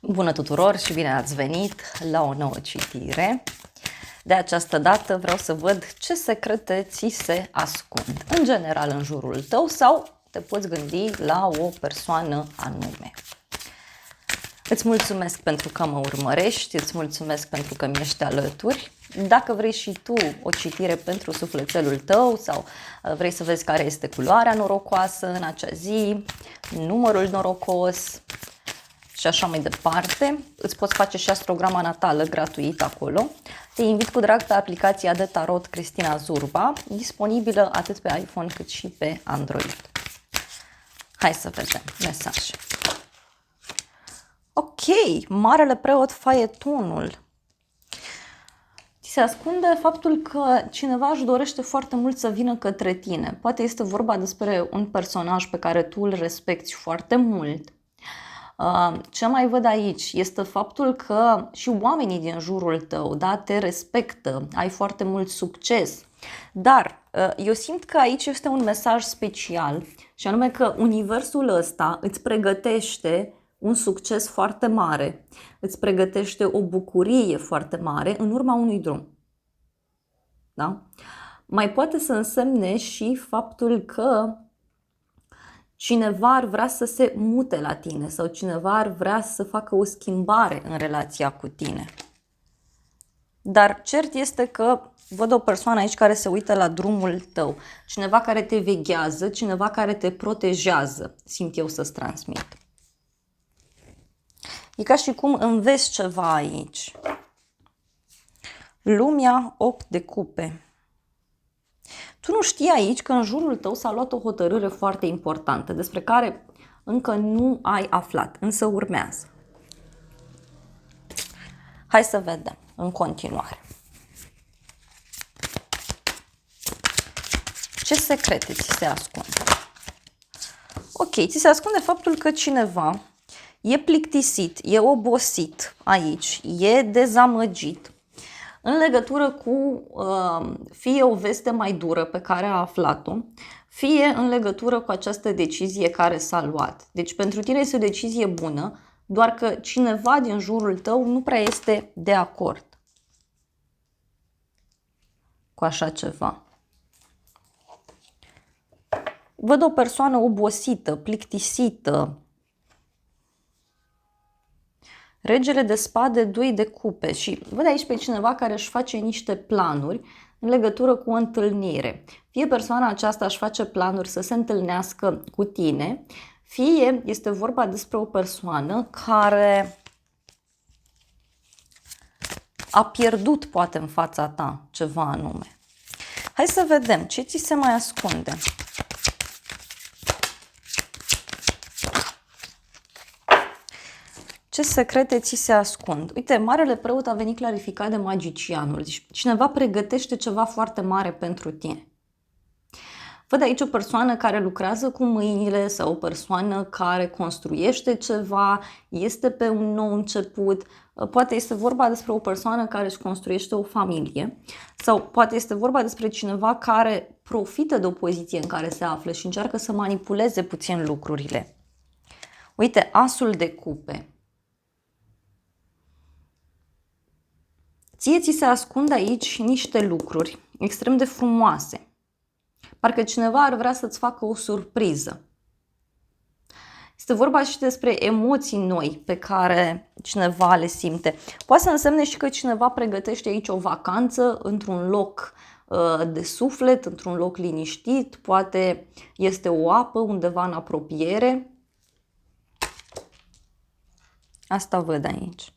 Bună tuturor și bine ați venit la o nouă citire. De această dată vreau să văd ce secrete ți se ascund, în general în jurul tău sau te poți gândi la o persoană anume. Îți mulțumesc pentru că mă urmărești, îți mulțumesc pentru că mi-ești alături. Dacă vrei și tu o citire pentru sufletelul tău sau vrei să vezi care este culoarea norocoasă în acea zi, numărul norocos și așa mai departe, îți poți face și astrograma natală gratuit acolo. Te invit cu drag pe aplicația de tarot Cristina Zurba, disponibilă atât pe iPhone cât și pe Android. Hai să vedem mesaje. Ok, Marele Preot Faetonul. Ți se ascunde faptul că cineva își dorește foarte mult să vină către tine. Poate este vorba despre un personaj pe care tu îl respecti foarte mult. Ce mai văd aici este faptul că și oamenii din jurul tău, da, te respectă, ai foarte mult succes. Dar eu simt că aici este un mesaj special și anume că universul ăsta îți pregătește un succes foarte mare, îți pregătește o bucurie foarte mare în urma unui drum. Da? Mai poate să însemne și faptul că cineva ar vrea să se mute la tine sau cineva ar vrea să facă o schimbare în relația cu tine. Dar cert este că văd o persoană aici care se uită la drumul tău, cineva care te veghează, cineva care te protejează, simt eu să-ți transmit. E ca și cum înveți ceva aici. Lumea 8 de cupe. Tu nu știi aici că în jurul tău s-a luat o hotărâre foarte importantă, despre care încă nu ai aflat, însă urmează. Hai să vedem în continuare. Ce secrete ți se ascund? Ok, ți se ascunde faptul că cineva e plictisit, e obosit aici, e dezamăgit în legătură cu fie o veste mai dură pe care a aflat-o, fie în legătură cu această decizie care s-a luat. Deci pentru tine este o decizie bună, doar că cineva din jurul tău nu prea este de acord cu așa ceva. Văd o persoană obosită, plictisită. Regele de spade, 2 de cupe și văd aici pe cineva care își face niște planuri în legătură cu o întâlnire. Fie persoana aceasta își face planuri să se întâlnească cu tine, fie este vorba despre o persoană care a pierdut poate în fața ta ceva anume. Hai să vedem ce ți se mai ascunde. Ce secrete ți se ascund? Uite, Marele Preot a venit clarificat de magicianul. Deci cineva pregătește ceva foarte mare pentru tine. Văd aici o persoană care lucrează cu mâinile sau o persoană care construiește ceva, este pe un nou început. Poate este vorba despre o persoană care își construiește o familie sau poate este vorba despre cineva care profită de o poziție în care se află și încearcă să manipuleze puțin lucrurile. Uite, Asul de cupe. Ție ți se ascund aici niște lucruri extrem de frumoase. Parcă cineva ar vrea să-ți facă o surpriză. Este vorba și despre emoții noi pe care cineva le simte. Poate să însemne și că cineva pregătește aici o vacanță într-un loc de suflet, într-un loc liniștit. Poate este o apă undeva în apropiere. Asta văd aici.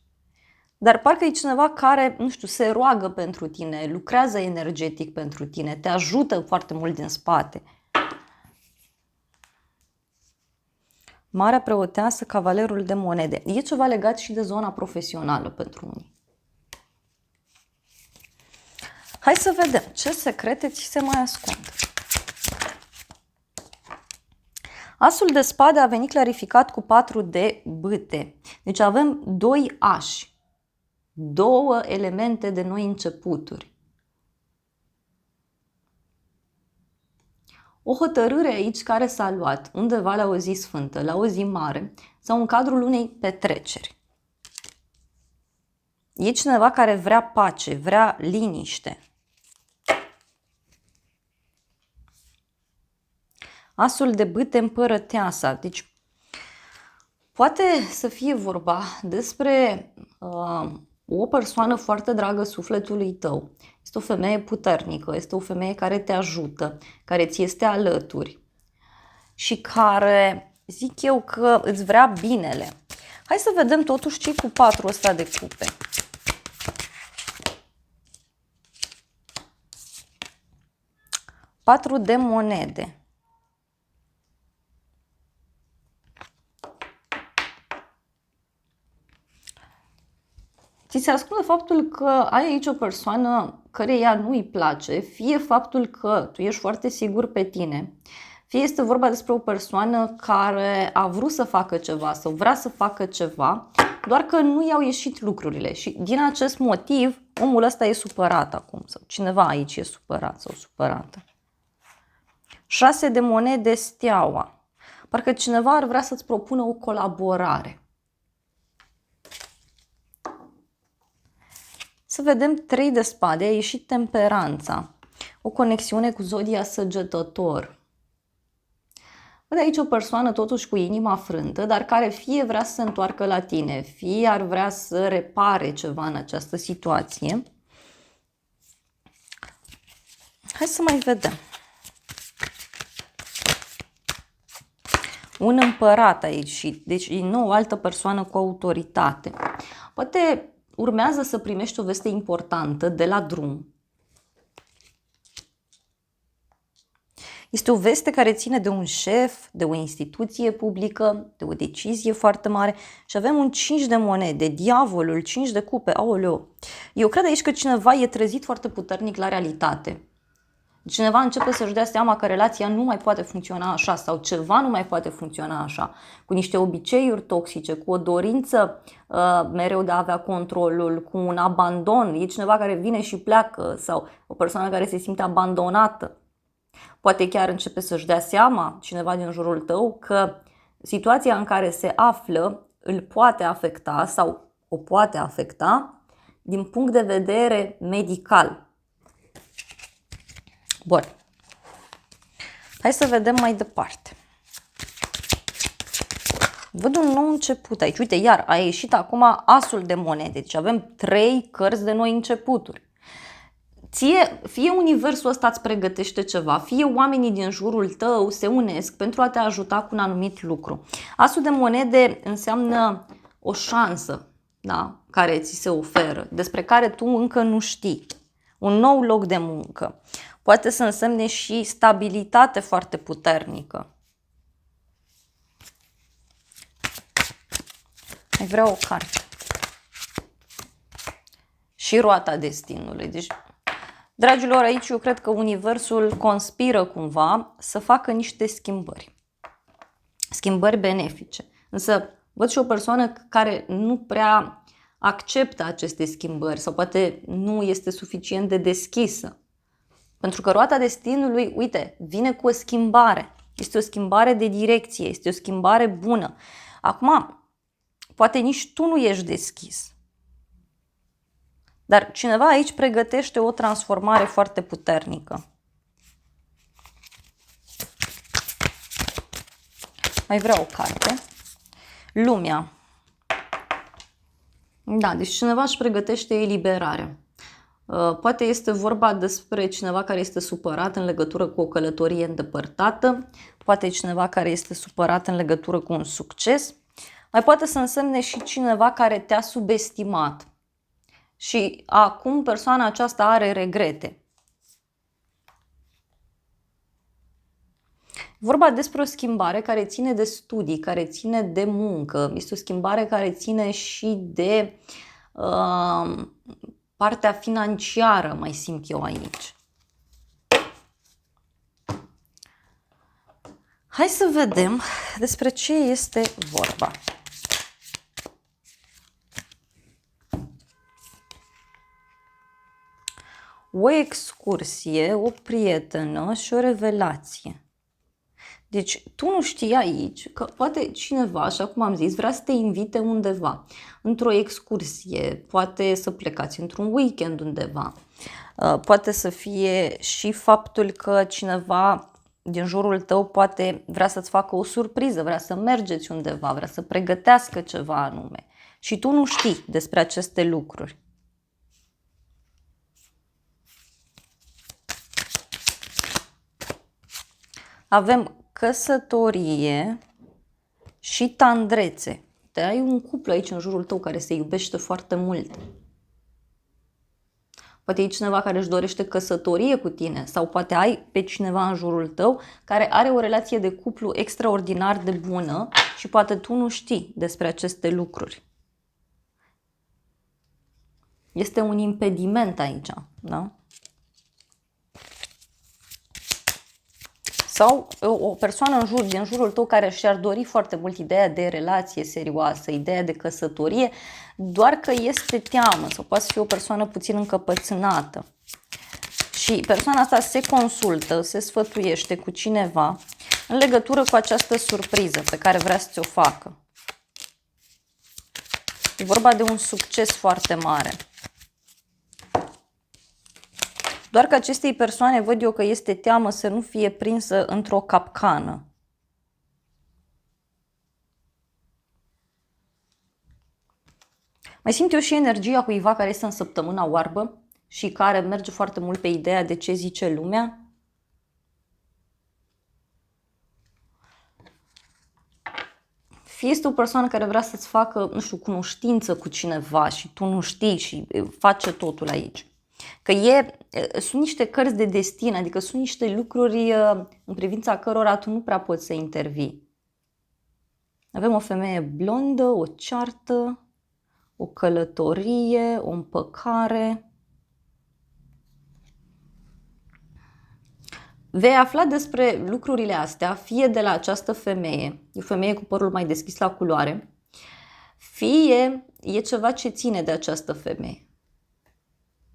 Dar parcă e cineva care, nu știu, se roagă pentru tine, lucrează energetic pentru tine, te ajută foarte mult din spate. Marea Preoteasă, Cavalerul de monede. E ceva legat și de zona profesională pentru unii. Hai să vedem ce secrete ți se mai ascund. Asul de spade a venit clarificat cu 4 de bâte. Deci avem 2 ași. 2 elemente de noi începuturi. O hotărâre aici care s-a luat undeva la o zi sfântă, la o zi mare sau în cadrul unei petreceri. E cineva care vrea pace, vrea liniște. Asul de bâte, împărăteasa. Deci poate să fie vorba despre o persoană foarte dragă sufletului tău. Este o femeie puternică, este o femeie care te ajută, care ți este alături și care, zic eu, că îți vrea binele. Hai să vedem totuși ce cu 4 ăsta de cupe. Patru de monede. Ți se ascunde faptul că ai aici o persoană care ea nu îi place, fie faptul că tu ești foarte sigur pe tine, fie este vorba despre o persoană care a vrut să facă ceva sau vrea să facă ceva, doar că nu i-au ieșit lucrurile și din acest motiv omul ăsta e supărat acum sau cineva aici e supărat sau supărată. 6 de monede, steaua. Parcă cineva ar vrea să-ți propună o colaborare. Să vedem 3 de spade, a ieșit temperanța, o conexiune cu zodia Săgetător. Văd aici o persoană totuși cu inima frântă, dar care fie vrea să se întoarcă la tine, fie ar vrea să repare ceva în această situație. Hai să mai vedem. Un împărat aici, deci din nou o altă persoană cu autoritate. Poate urmează să primești o veste importantă de la drum. Este o veste care ține de un șef, de o instituție publică, de o decizie foarte mare și avem un 5 de monede, diavolul, 5 de cupe, aoleu. Eu cred aici că cineva e trezit foarte puternic la realitate. Cineva începe să-și dea seama că relația nu mai poate funcționa așa sau ceva nu mai poate funcționa așa, cu niște obiceiuri toxice, cu o dorință mereu de a avea controlul, cu un abandon. E cineva care vine și pleacă sau o persoană care se simte abandonată. Poate chiar începe să-și dea seama cineva din jurul tău că situația în care se află îl poate afecta sau o poate afecta din punct de vedere medical. Bun. Hai să vedem mai departe. Văd un nou început aici. Uite, iar a ieșit acum asul de monede. Deci avem 3 cărți de noi începuturi. Fie universul ăsta îți pregătește ceva, fie oamenii din jurul tău se unesc pentru a te ajuta cu un anumit lucru. Asul de monede înseamnă o șansă, da, care ți se oferă, despre care tu încă nu știi. Un nou loc de muncă. Poate să însemne și stabilitate foarte puternică. Mai vreau o carte. Și roata destinului. Deci, dragilor, aici eu cred că universul conspiră cumva să facă niște schimbări. Schimbări benefice. Însă văd și o persoană care nu prea acceptă aceste schimbări sau poate nu este suficient de deschisă. Pentru că roata destinului, uite, vine cu o schimbare. Este o schimbare de direcție, este o schimbare bună. Acum, poate nici tu nu ești deschis. Dar cineva aici pregătește o transformare foarte puternică. Mai vreau o carte. Lumea. Da, deci cineva își pregătește eliberarea. Poate este vorba despre cineva care este supărat în legătură cu o călătorie îndepărtată, poate cineva care este supărat în legătură cu un succes, mai poate să însemne și cineva care te-a subestimat și acum persoana aceasta are regrete. Vorba despre o schimbare care ține de studii, care ține de muncă, este o schimbare care ține și de partea financiară, mai simt eu aici. Hai să vedem despre ce este vorba. O excursie, o prietenă și o revelație. Deci tu nu știi aici că poate cineva, așa cum am zis, vrea să te invite undeva, într-o excursie, poate să plecați într-un weekend undeva. Poate să fie și faptul că cineva din jurul tău poate vrea să-ți facă o surpriză, vrea să mergeți undeva, vrea să pregătească ceva anume. Și tu nu știi despre aceste lucruri. Avem căsătorie și tandrețe. Te ai un cuplu aici în jurul tău care se iubește foarte mult. Poate e cineva care își dorește căsătorie cu tine sau poate ai pe cineva în jurul tău care are o relație de cuplu extraordinar de bună și poate tu nu știi despre aceste lucruri. Este un impediment aici, da? Sau o persoană din jurul tău care și-ar dori foarte mult ideea de relație serioasă, ideea de căsătorie, doar că este teamă sau poate fi o persoană puțin încăpățânată. Și persoana asta se consultă, se sfătuiește cu cineva în legătură cu această surpriză pe care vrea să ți-o facă. E vorba de un succes foarte mare. Doar că acestei persoane văd eu că este teamă să nu fie prinsă într-o capcană. Mai simt eu și energia cuiva care este în săptămâna oarbă și care merge foarte mult pe ideea de ce zice lumea. Fie este o persoană care vrea să-ți facă, nu știu, cunoștință cu cineva și tu nu știi și face totul aici. Că sunt niște cărți de destin, adică sunt niște lucruri în privința cărora tu nu prea poți să intervii. Avem o femeie blondă, o ceartă, o călătorie, o împăcare. Vei afla despre lucrurile astea fie de la această femeie, e o femeie cu părul mai deschis la culoare, fie e ceva ce ține de această femeie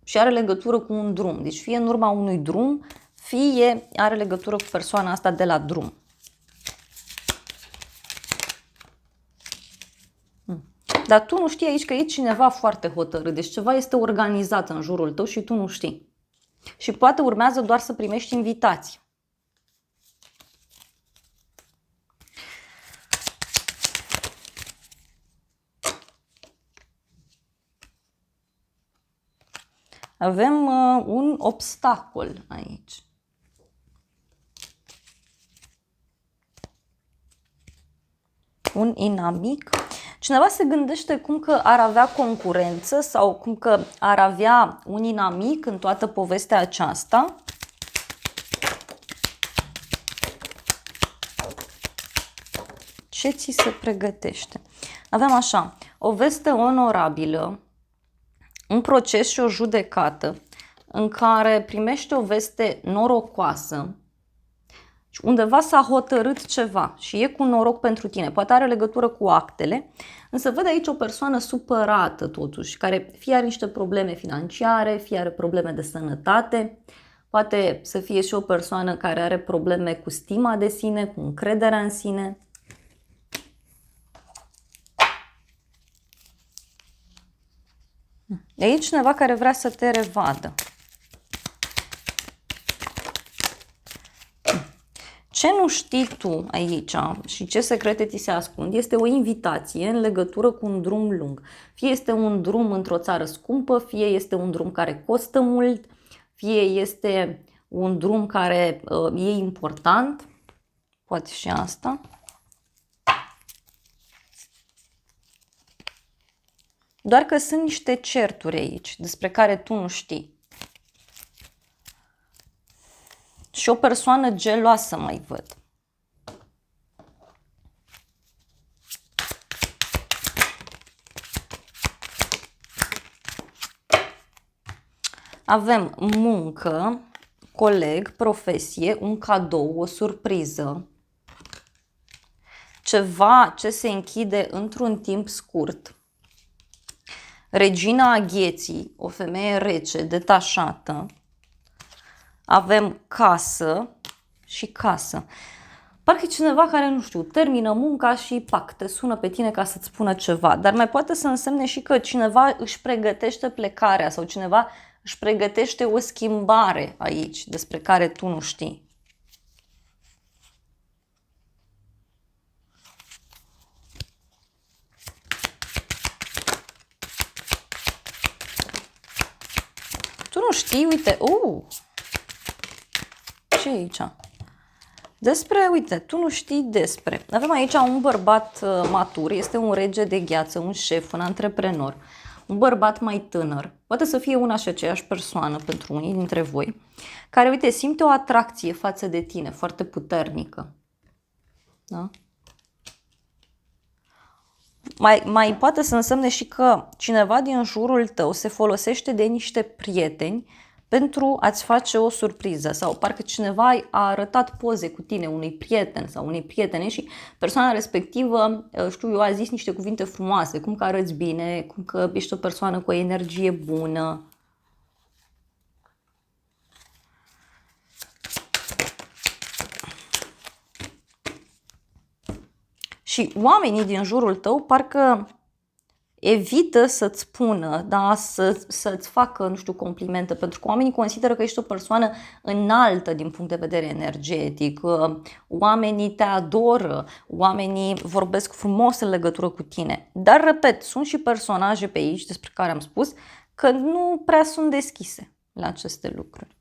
și are legătură cu un drum. Deci fie în urma unui drum, fie are legătură cu persoana asta de la drum. Dar tu nu știi aici că e cineva foarte hotărât, deci ceva este organizat în jurul tău și tu nu știi. Și poate urmează doar să primești invitații. Avem un obstacol aici. Un inamic. Cineva se gândește cum că ar avea concurență sau cum că ar avea un inamic în toată povestea aceasta. Ce ți se pregătește? Avem așa, o veste onorabilă, un proces și o judecată în care primești o veste norocoasă. Undeva s-a hotărât ceva și e cu noroc pentru tine. Poate are legătură cu actele, însă văd aici o persoană supărată totuși, care fie are niște probleme financiare, fie are probleme de sănătate, poate să fie și o persoană care are probleme cu stima de sine, cu încrederea în sine. E aici cineva care vrea să te revadă. Ce nu știi tu aici și ce secrete ți se ascund este o invitație în legătură cu un drum lung. Fie este un drum într-o țară scumpă, fie este un drum care costă mult, fie este un drum care e important, poate și asta. Doar că sunt niște certuri aici despre care tu nu știi. Și o persoană geloasă mai văd. Avem muncă, coleg, profesie, un cadou, o surpriză. Ceva ce se închide într-un timp scurt. Regina Agheții, o femeie rece, detașată. Avem casă și casă. Parcă e cineva care, nu știu, termină munca și pac, te sună pe tine ca să-ți spună ceva. Dar mai poate să însemne și că cineva își pregătește plecarea sau cineva își pregătește o schimbare aici despre care tu nu știi. Tu nu știi, uite, ce e aici? Despre, uite, tu nu știi despre. Avem aici un bărbat matur, este un rege de gheață, un șef, un antreprenor, un bărbat mai tânăr, poate să fie una și aceeași persoană pentru unii dintre voi, care, uite, simte o atracție față de tine foarte puternică. Da? Mai poate să însemne și că cineva din jurul tău se folosește de niște prieteni pentru a-ți face o surpriză sau parcă cineva a arătat poze cu tine unui prieten sau unei prietene și persoana respectivă, știu eu, a zis niște cuvinte frumoase, cum că arăți bine, cum că ești o persoană cu o energie bună. Și oamenii din jurul tău parcă evită să-ți spună, da, să-ți facă, nu știu, complimente, pentru că oamenii consideră că ești o persoană înaltă din punct de vedere energetic, oamenii te adoră, oamenii vorbesc frumos în legătură cu tine. Dar, repet, sunt și personaje pe aici despre care am spus că nu prea sunt deschise la aceste lucruri.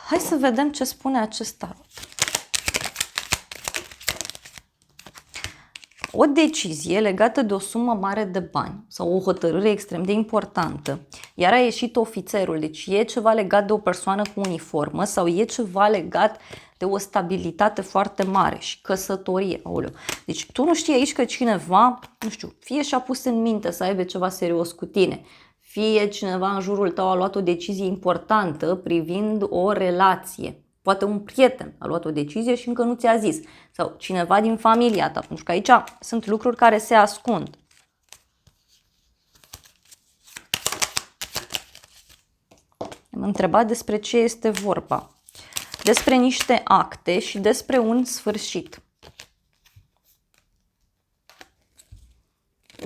Hai să vedem ce spune acest tarot. O decizie legată de o sumă mare de bani sau o hotărâre extrem de importantă, iar a ieșit ofițerul, deci e ceva legat de o persoană cu uniformă sau e ceva legat de o stabilitate foarte mare și căsătorie. Aoleu. Deci tu nu știi aici că cineva, nu știu, fie și-a pus în minte să aibă ceva serios cu tine, fie cineva în jurul tău a luat o decizie importantă privind o relație. Poate un prieten a luat o decizie și încă nu ți-a zis. Sau cineva din familia ta. Pentru că aici sunt lucruri care se ascund. Am întrebat despre ce este vorba. Despre niște acte și despre un sfârșit.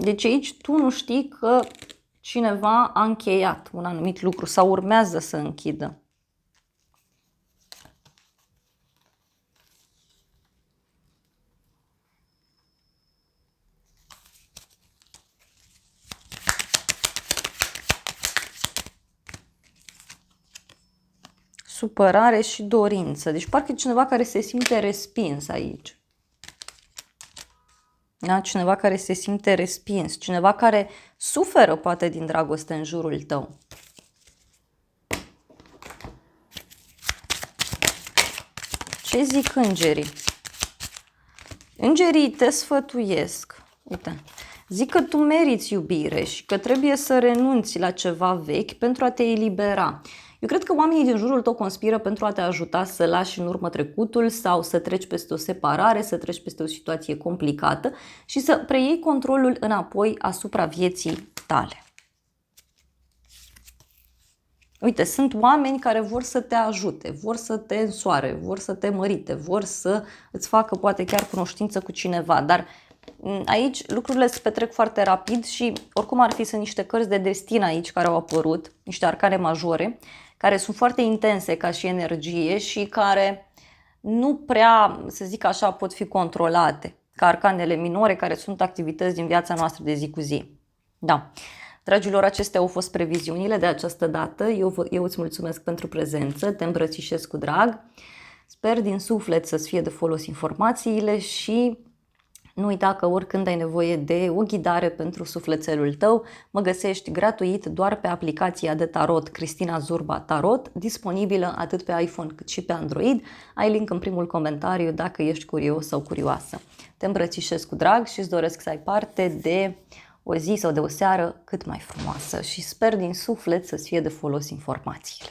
Deci aici tu nu știi că cineva a încheiat un anumit lucru sau urmează să închidă. Supărare și dorință. Deci parcă e cineva care se simte respins aici. Da? Cineva care se simte respins. Cineva care suferă poate din dragoste în jurul tău. Ce zic îngerii? Îngerii te sfătuiesc. Uite. Zic că tu meriți iubire și că trebuie să renunți la ceva vechi pentru a te elibera. Eu cred că oamenii din jurul tău conspiră pentru a te ajuta să lași în urmă trecutul sau să treci peste o separare, să treci peste o situație complicată și să preiei controlul înapoi asupra vieții tale. Uite, sunt oameni care vor să te ajute, vor să te însoare, vor să te mărite, vor să îți facă poate chiar cunoștință cu cineva, dar aici lucrurile se petrec foarte rapid și oricum ar fi, sunt niște cărți de destin aici care au apărut, niște arcane majore, care sunt foarte intense ca și energie și care nu prea, să zic așa, pot fi controlate, ca arcanele minore, care sunt activități din viața noastră de zi cu zi. Da. Dragilor, acestea au fost previziunile de această dată. Eu îți mulțumesc pentru prezență, te îmbrățișez cu drag. Sper din suflet să-ți fie de folos informațiile și nu uita că oricând ai nevoie de o ghidare pentru sufletelul tău, mă găsești gratuit doar pe aplicația de tarot Cristina Zurba Tarot, disponibilă atât pe iPhone cât și pe Android. Ai link în primul comentariu dacă ești curios sau curioasă. Te îmbrățișez cu drag și îți doresc să ai parte de o zi sau de o seară cât mai frumoasă și sper din suflet să-ți fie de folos informațiile.